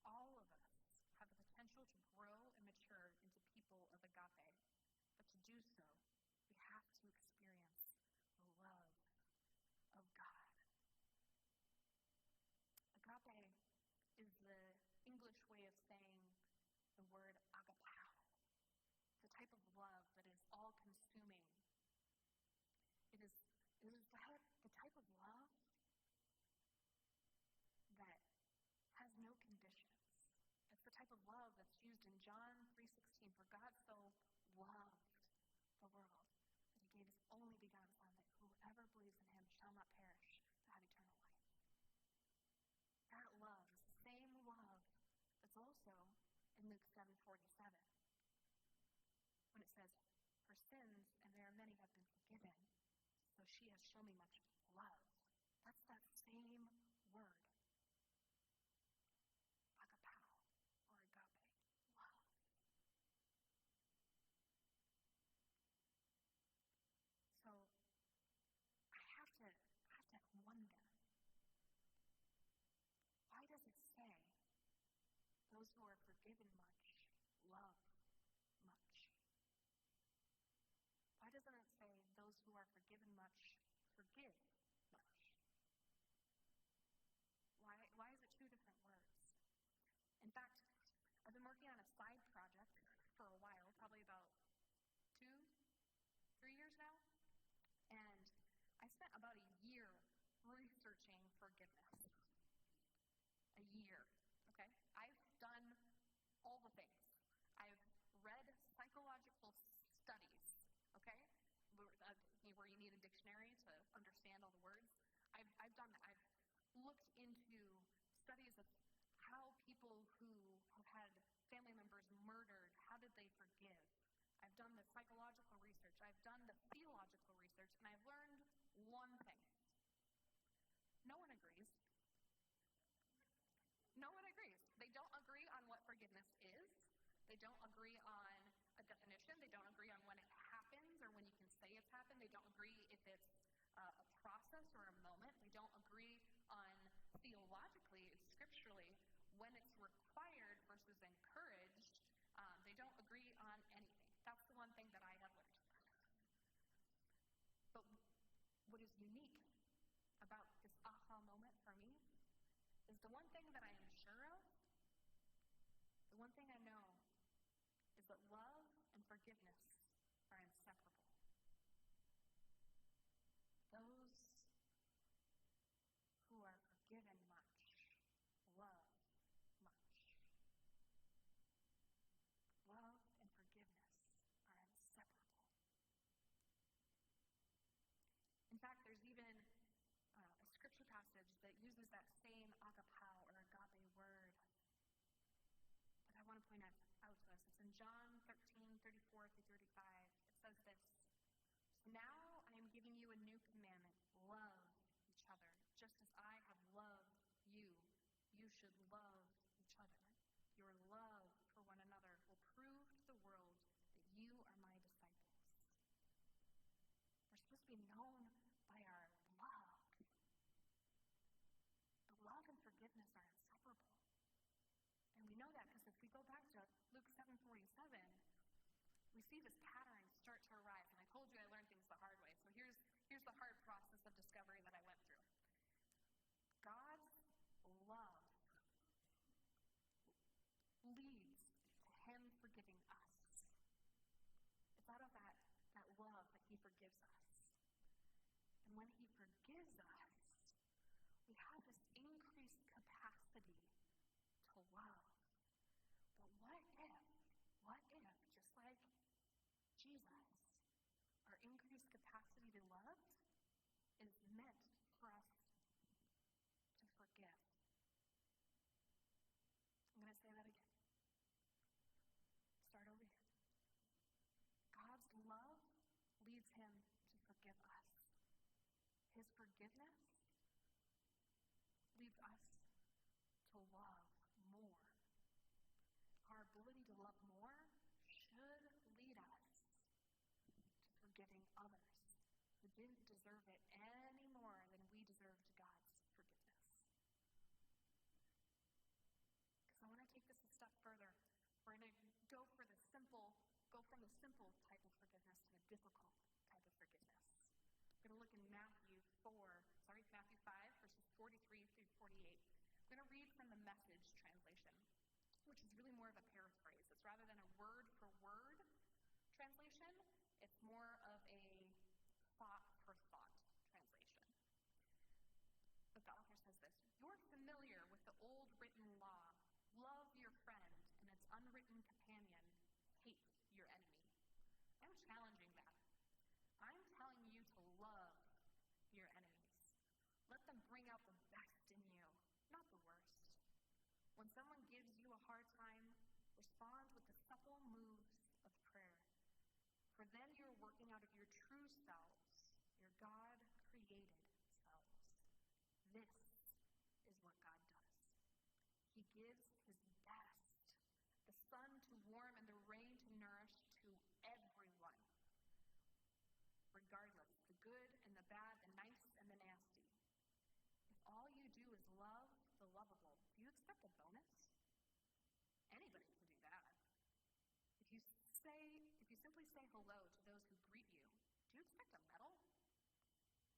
All of us have the potential to grow and mature into people of agape, but to do so, we have to experience the love of God. Agape is the English way of saying the word agapao. It's a type of love that is all-consuming. It is the type of love that has no conditions. It's the type of love that's used in John 3:16, for God so loved the world that he gave his only begotten Son, that whoever believes in him shall not perish, but have eternal life. That love is the same love that's also in Luke 7:47, when it says, her sins, and there are many, have been forgiven, so she has shown me much love. That's that same word. Agapao, or agape, love. So I have to wonder, why does it say those who are forgiven much love much? Why doesn't it say those who are forgiven much forgive much? Why is it two different words? In fact, I've been working on a side project for a while, probably about 2-3 years now, and I spent about a year researching forgiveness. A year, okay? I've done all the things. I've read psychological studies, okay? dictionary to understand all the words. I've done that. I've looked into studies of how people who have had family members murdered, how did they forgive? I've done the psychological research. I've done the theological research, and I've learned one thing. No one agrees. No one agrees. They don't agree on what forgiveness is. They don't agree on a definition. They don't agree on when it happens or when you can say it's happened. They don't agree if it's a process or a moment. They don't agree on theologically, scripturally, when it's required versus encouraged. They don't agree on anything. That's the one thing that I have learned. But what is unique about this aha moment for me is the one thing that I am sure of, the one thing I know is that love and forgiveness are inseparable. Those who are forgiven much love much. Love and forgiveness are inseparable. In fact, there's even a scripture passage that uses that same agapao or agape word that I want to point out to us. It's in John 13:34 through 35. It says this: "Now I am giving you a new commandment. Love each other. Just as I have loved you, you should love each other. Your love for one another will prove to the world that you are my disciples." We're supposed to be known by our love. But love and forgiveness are inseparable. And we know that because if we go back to Luke 7:47, we see this pattern start to arise. And I told you I learned things the hard way. So here's the hard process of discovery that I went through. God's love leads to him forgiving us. It's out of that love that he forgives us. And when he forgives us, we have this increased capacity to love. But what if, just like Jesus, our increased capacity to love is meant for us to forgive? I'm going to say that again. Start over here. God's love leads him to forgive us. His forgiveness leads us to love more. Our ability to love more should lead us to forgiving others who didn't deserve it any more than we deserved God's forgiveness. Because I want to take this a step further. We're going to go from the simple type of forgiveness to the difficult type of forgiveness. We're going to look in Matthew 5, verses 43 through 48. I'm going to read from the Message translation, which is really more of a paraphrase. It's rather than a word-for-word translation, it's more of a thought-for-thought translation. But the author says this: "You're familiar with the old written law. Love your friend and its unwritten companion. Hate your enemy." I'm challenging that. I'm telling you to love your enemies. Let them bring out the best in you, not the worst. When someone gives you a hard time, respond with the supple moves of prayer. For then you're working out of your true selves, your God-created selves. This is what God does. He gives his best, the sun to warm and the rain to nourish, to everyone, regardless, the good and the bad, the nice and the nasty. If all you do is love the lovable, do you expect a bonus? Anybody can do that. If you simply say hello to those who greet you, do you expect a medal?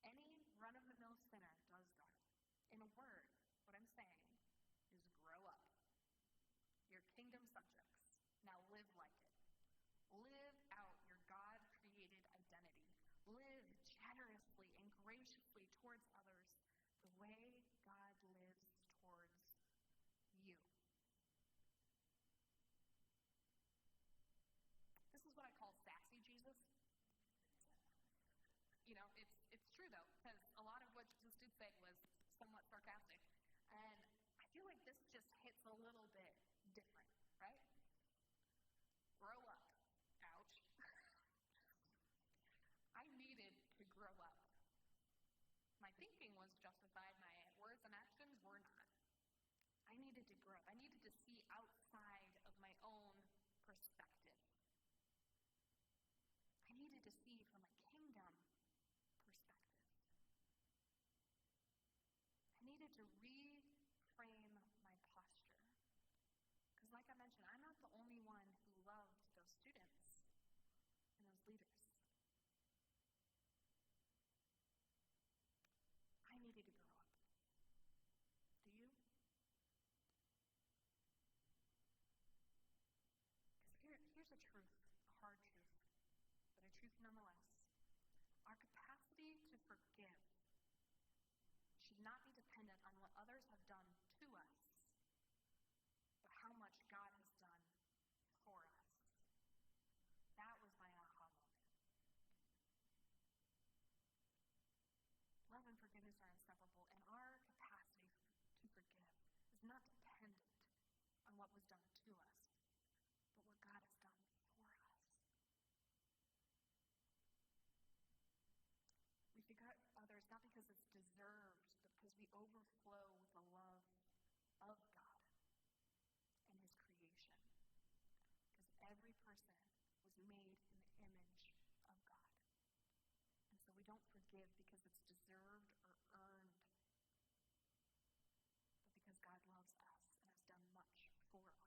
Any run-of-the-mill sinner does that. In a word, what I'm saying is grow up. You're kingdom subjects. Now live like it. Live out your God-created identity. Live generously and graciously towards others the way God lives towards you. This is what I call sassy Jesus. You know, it's little bit different, right? Grow up. Ouch. I needed to grow up. My thinking was justified, my words and actions were not. I needed to grow up. I needed to see outside of my own perspective. I needed to see from a kingdom perspective. I needed to reframe my posture. Because like I mentioned, I'm not the only one who loved those students and those leaders. I needed to grow up. Do you? Because here's a truth, a hard truth, but a truth nonetheless. Our capacity to forgive should not be dependent on what others have done to us, but how much God has done for us. That was my aha moment. Love and forgiveness are inseparable, and our capacity to forgive is not dependent on what was done to us, but what God has done for us. We forget others not because it's deserved, but because we overflow with the love of God and His creation. Because every person was made in the image of God. And so we don't forgive because it's deserved or earned, but because God loves us and has done much for us.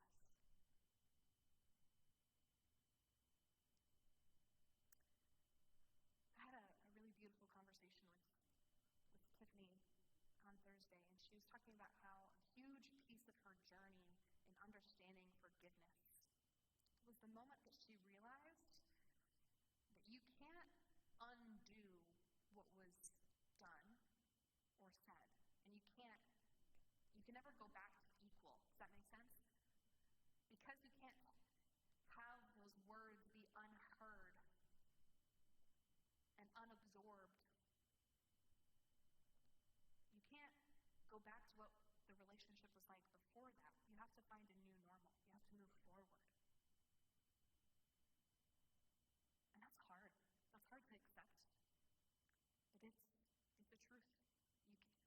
I had a really beautiful conversation with Tiffany on Thursday, and she was talking about how a huge piece of her journey in understanding forgiveness was the moment that she realized that you can't undo what was done or said, and you can never go back to equal. Does that make sense? Because you can't have those words be unheard and unabsorbed. You can't go back to what the relationship was like before that. You have to find a new normal. You have to move forward. And that's hard. That's hard to accept. But it's the truth.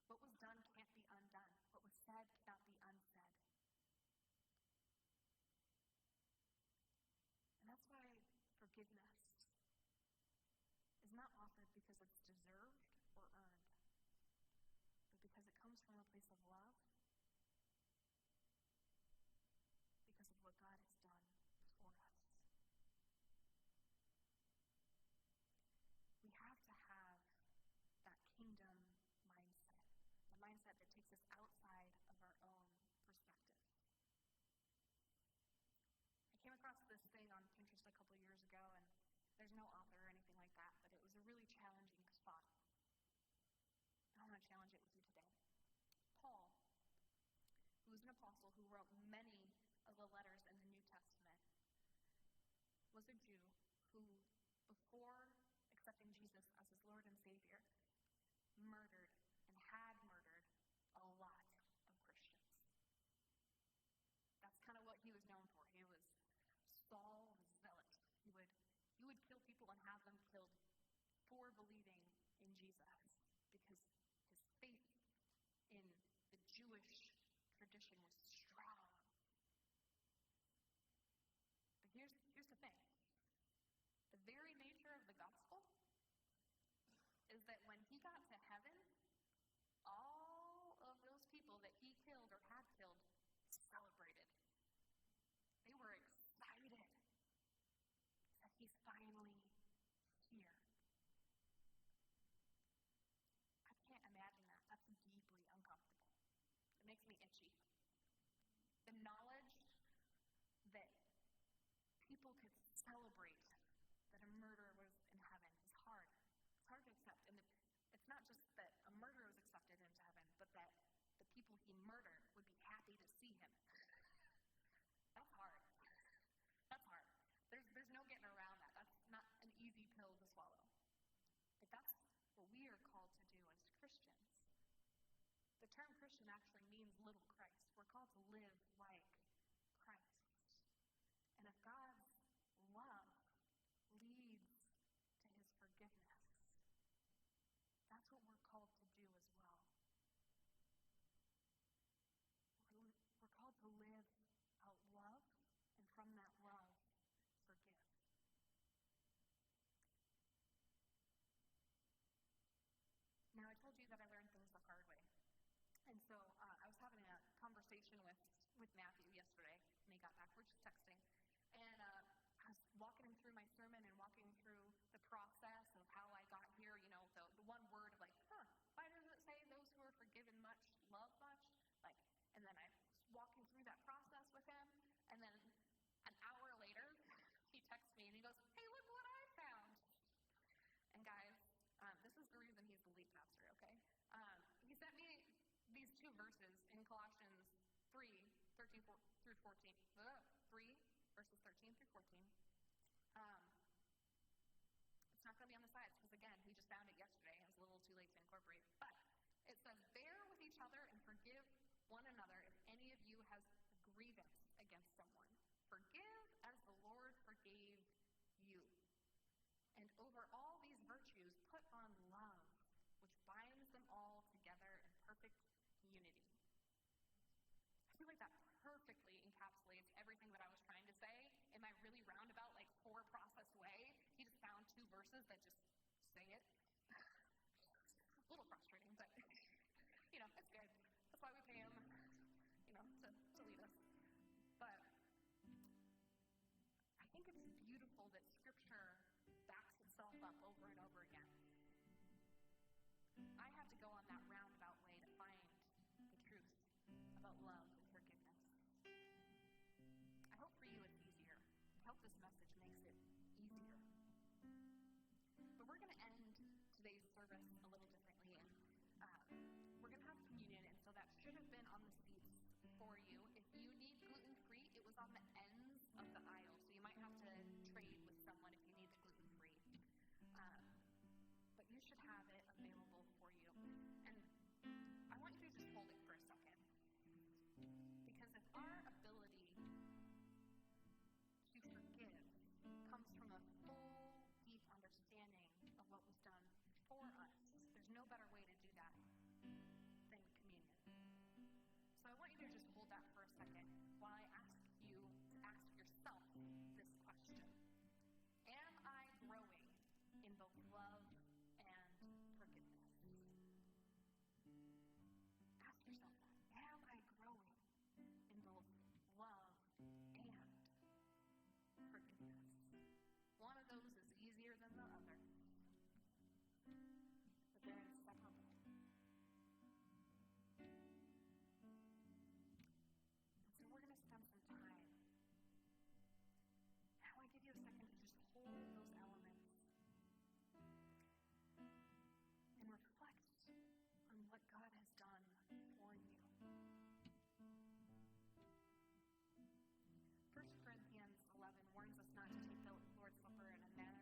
What was done can't be undone. What was said cannot be unsaid. And that's why forgiveness is not offered because it's deserved or earned, but because it comes from a place of love, because of what God has done for us. We have to have that kingdom mindset, the mindset that takes us outside of our own perspective. I came across this thing on Pinterest a couple years ago, and there's no author or anything like that, but it was a really challenging spot. I want to challenge it with you today. Paul, who was an apostle who wrote many of the letters in the New Testament, was a Jew who, before accepting Jesus as his Lord and Savior, murdered and had murdered a lot of Christians. That's kind of what he was known for. He was Saul the Zealot. He would kill people and have them killed for believing in Jesus, because his faith in the Jewish tradition was strong. But here's the thing. The very nature of the gospel is that when he got to heaven, all of those people that he killed or had killed celebrated. They were excited that he's finally here. I can't imagine that. That's deeply uncomfortable. It makes me itchy. The knowledge that people could celebrate that a murderer was in heaven is hard. It's hard to accept. And it's not just that a murderer was accepted into heaven, but that the people he murdered would be happy to see him. That's hard. That's hard. There's no getting around that. That's not an easy pill to swallow. But that's what we are called to do as Christians. The term Christian actually means little Christ. We're called to to live like Christ. And if God's love leads to his forgiveness, that's what we're called to do as well. We're called to live out love, and from that love, forgive. Now, I told you that I learned things the hard way. And so I was having a conversation with Matthew yesterday, and he got back. We're just texting. And I was walking him through my sermon and walking through the process of how I got here, you know, the one word of like, why does it say those who are forgiven much love much? Like, and then I was walking through that process with him, and then an hour later, he texts me and he goes, hey, look what I found. And guys, this is the reason he's the lead pastor, okay? He sent me these two verses in Colossians 3, 13 through 14. 3, verses 13 through 14. It's not going to be on the sides because, again, we just found it yesterday. It was a little too late to incorporate. But it says, bear with each other and forgive one another if any of you has a grievance against someone. Forgive as the Lord forgave you. And over all these virtues, put on love, which binds them all together in perfect unity. I feel like that perfectly encapsulates everything that I was trying to say in my really roundabout, like, four-process way. He just found two verses that just say it. A little frustrating, but, you know, it's good. That's why we pay him, you know, to lead us. But I think it's beautiful that Scripture backs itself up over and over again. I had to go on that roundabout way to find the truth about love and forgiveness. I hope for you it's easier. I hope this message makes it easier. But we're going to end today's service a little differently, and we're going to have communion, and so that should have been on the seats for you. If you need gluten-free, it was on the ends of the aisle, so you might have to trade with someone if you need the gluten-free. But you should have it available for you. And I want you to just hold it for a second. Because if our ability to forgive comes from a full, deep understanding of what was done for us, there's no better way to do that than communion. So I want you to just hold that for a second while I ask you to ask yourself this question. Am I growing in both love and forgiveness? Ask yourself that. Am I growing in both love and forgiveness? One of those is easier than the other, but they're inseparable. And so we're going to spend some time. Now I give you a second to just hold those elements and reflect on what God has done for you. 1 Corinthians 11 warns us not to take the Lord's Supper in a manner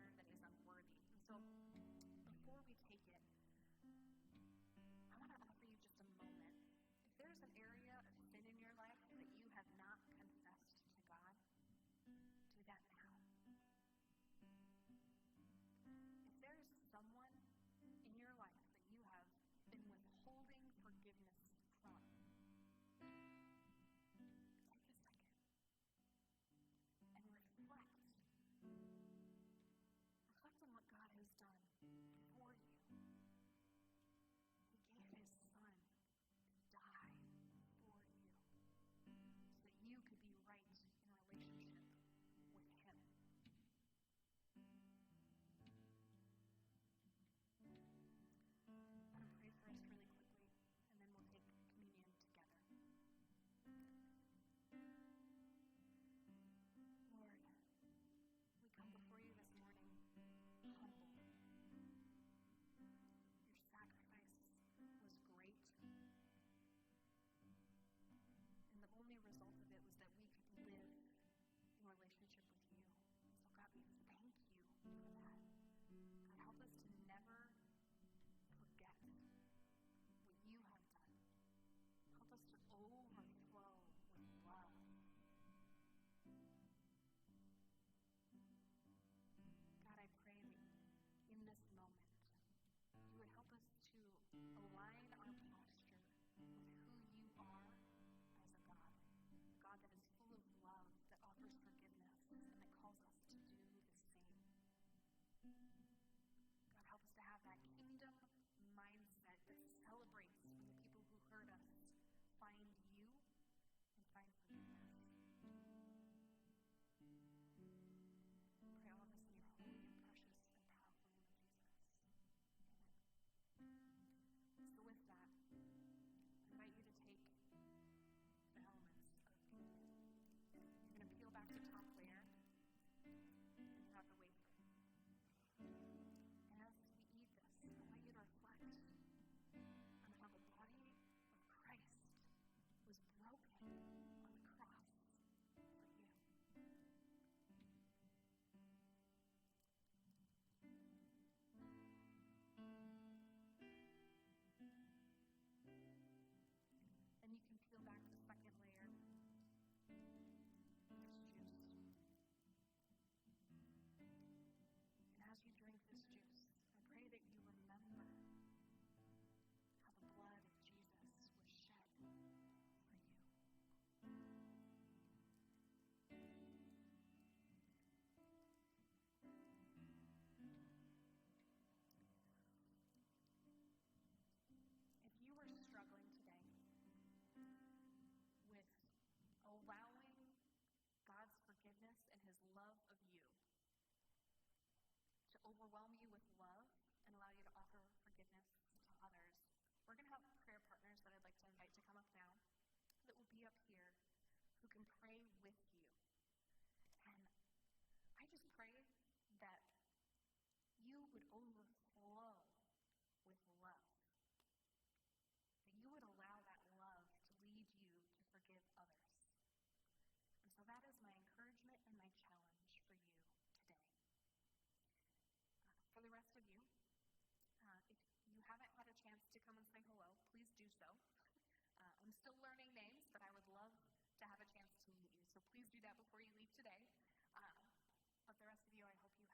overwhelm you with love and allow you to offer forgiveness to others. We're going to have prayer partners that I'd like to invite to come up now that will be up here who can pray with you. And I just pray that you would overflow with love. That you would allow that love to lead you to forgive others. And so that is my encouragement and my challenge for you today. For the rest of you, if you haven't had a chance to come and say hello, please do so. I'm still learning names, but I would love to have a chance to meet you. So please do that before you leave today. But the rest of you, I hope you